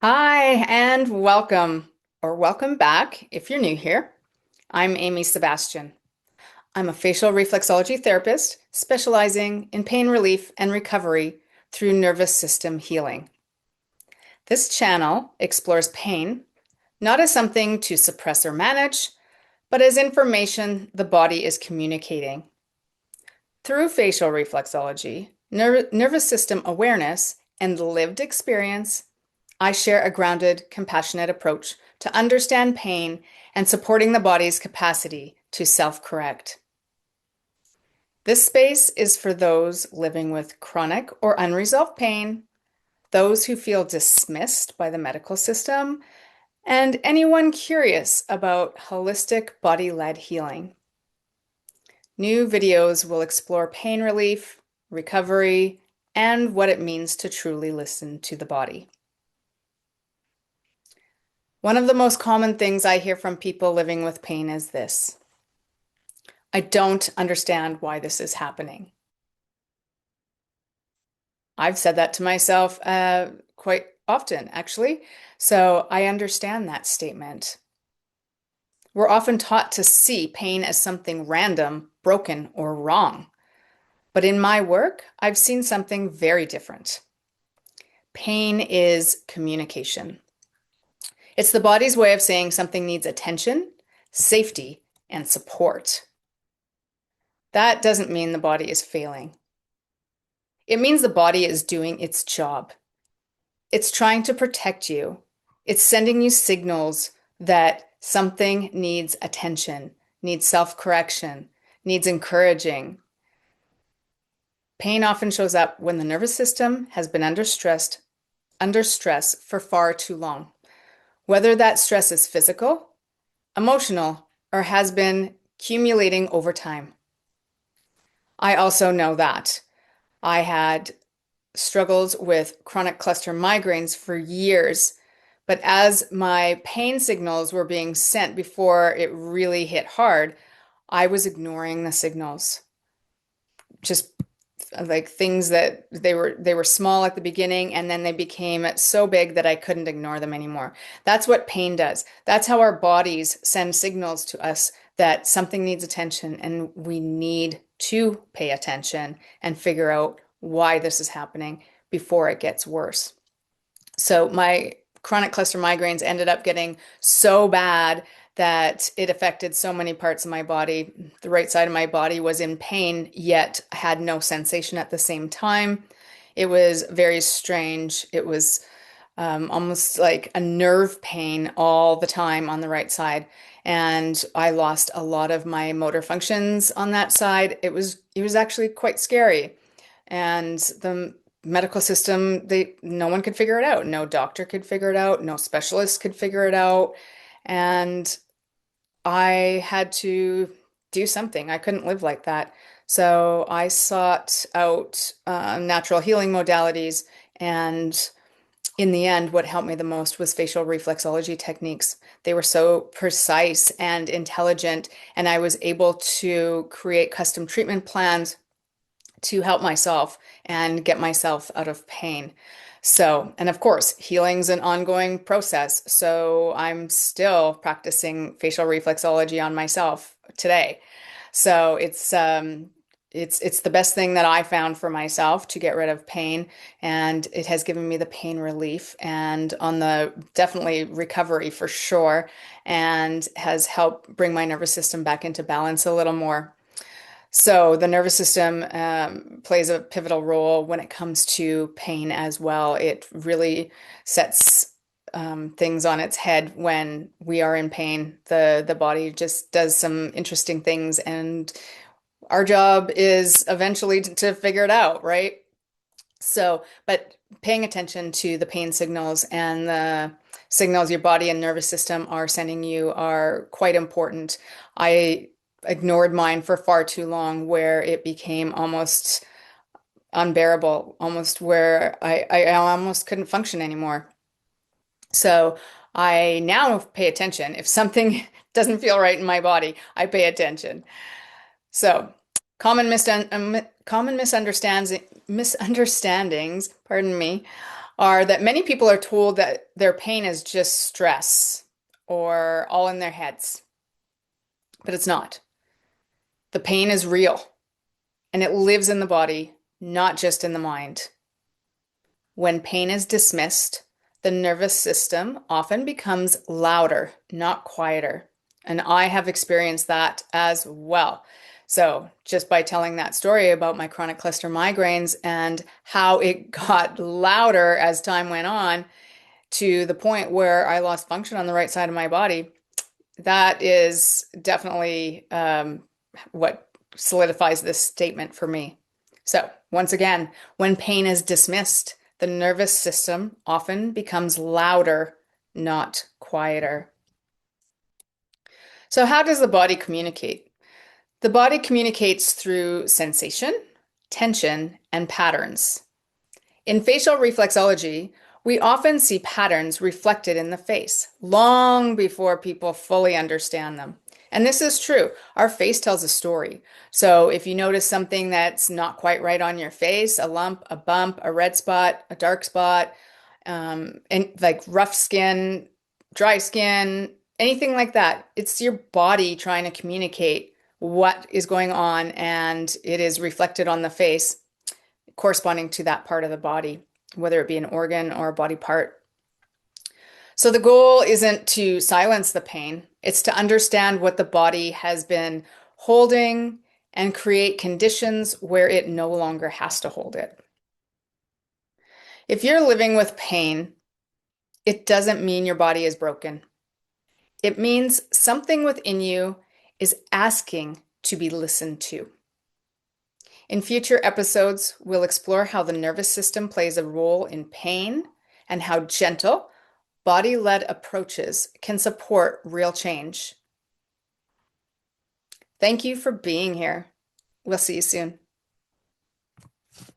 Hi, and welcome, or welcome back if you're new here. I'm Amy Sebastian. I'm a facial reflexology therapist specializing in pain relief and recovery through nervous system healing. This channel explores pain not as something to suppress or manage, but as information the body is communicating. Through facial reflexology, nervous system awareness, and lived experience, I share a grounded, compassionate approach to understand pain and supporting the body's capacity to self-correct. This space is for those living with chronic or unresolved pain, those who feel dismissed by the medical system, and anyone curious about holistic body-led healing. New videos will explore pain relief, recovery, and what it means to truly listen to the body. One of the most common things I hear from people living with pain is this: I don't understand why this is happening. I've said that to myself quite often, actually. So I understand that statement. We're often taught to see pain as something random, broken, or wrong. But in my work, I've seen something very different. Pain is communication. It's the body's way of saying something needs attention, safety, and support. That doesn't mean the body is failing. It means the body is doing its job. It's trying to protect you. It's sending you signals that something needs attention, needs self-correction, needs encouraging. Pain often shows up when the nervous system has been under stress for far too long. Whether that stress is physical, emotional, or has been accumulating over time. I also know that I had struggles with chronic cluster migraines for years, but as my pain signals were being sent before it really hit hard, I was ignoring the signals. Just like things that they were small at the beginning and then they became so big that I couldn't ignore them anymore. That's what pain does. That's how our bodies send signals to us that something needs attention and we need to pay attention and figure out why this is happening before it gets worse. So my chronic cluster migraines ended up getting so bad that it affected so many parts of my body. The right side of my body was in pain, yet had no sensation at the same time. It was very strange. It was almost like a nerve pain all the time on the right side. And I lost a lot of my motor functions on that side. It was actually quite scary. And the medical system, no one could figure it out. No doctor could figure it out. No specialist could figure it out. And I had to do something. I couldn't live like that. So I sought out natural healing modalities. And in the end, what helped me the most was facial reflexology techniques. They were so precise and intelligent, and I was able to create custom treatment plans to help myself and get myself out of pain. So, and of course, healing's an ongoing process. So I'm still practicing facial reflexology on myself today. So it's the best thing that I found for myself to get rid of pain, and it has given me the pain relief and on the definitely recovery for sure, and has helped bring my nervous system back into balance a little more. So the nervous system plays a pivotal role when it comes to pain as well. It really sets things on its head when we are in pain. The body just does some interesting things, and our job is eventually to figure it out, right? So, but paying attention to the pain signals and the signals your body and nervous system are sending you are quite important. I ignored mine for far too long, where it became almost unbearable, almost where I almost couldn't function anymore. So I now pay attention. If something doesn't feel right in my body, I pay attention. So common misunderstandings, pardon me, are that many people are told that their pain is just stress or all in their heads, but it's not. The pain is real and it lives in the body, not just in the mind. When pain is dismissed, the nervous system often becomes louder, not quieter. And I have experienced that as well. So, just by telling that story about my chronic cluster migraines and how it got louder as time went on to the point where I lost function on the right side of my body, that is definitely what solidifies this statement for me. So, once again, when pain is dismissed, the nervous system often becomes louder, not quieter. So, how does the body communicate? The body communicates through sensation, tension, and patterns. In facial reflexology, we often see patterns reflected in the face long before people fully understand them. And this is true. Our face tells a story. So if you notice something that's not quite right on your face, a lump, a bump, a red spot, a dark spot, and like rough skin, dry skin, anything like that, it's your body trying to communicate what is going on, and it is reflected on the face corresponding to that part of the body, whether it be an organ or a body part. So the goal isn't to silence the pain, it's to understand what the body has been holding and create conditions where it no longer has to hold it. If you're living with pain, it doesn't mean your body is broken. It means something within you is asking to be listened to. In future episodes, we'll explore how the nervous system plays a role in pain and how gentle, body-led approaches can support real change. Thank you for being here. We'll see you soon.